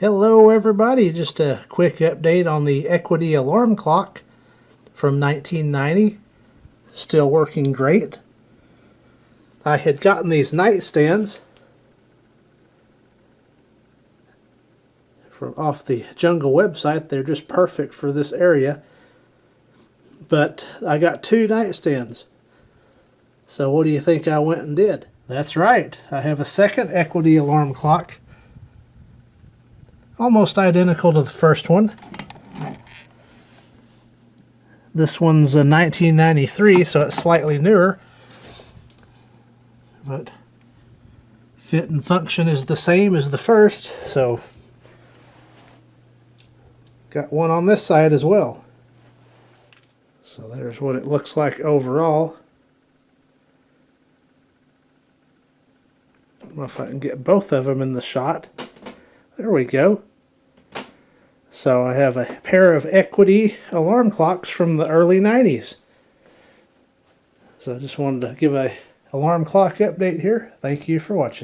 Hello everybody, just a quick update on the Equity alarm clock from 1990. Still working great. I had gotten these nightstands from off the Jungle website. They're just perfect for this area. But I got two nightstands. So what do you think I went and did? That's right, I have a second Equity alarm clock. Almost identical to the first one. This one's a 1993, so it's slightly newer. But fit and function is the same as the first, so got one on this side as well. So there's what it looks like overall. I don't know if I can get both of them in the shot. There we go. So I have a pair of Equity alarm clocks from the early 90s. So I just wanted to give a alarm clock update here. Thank you for watching.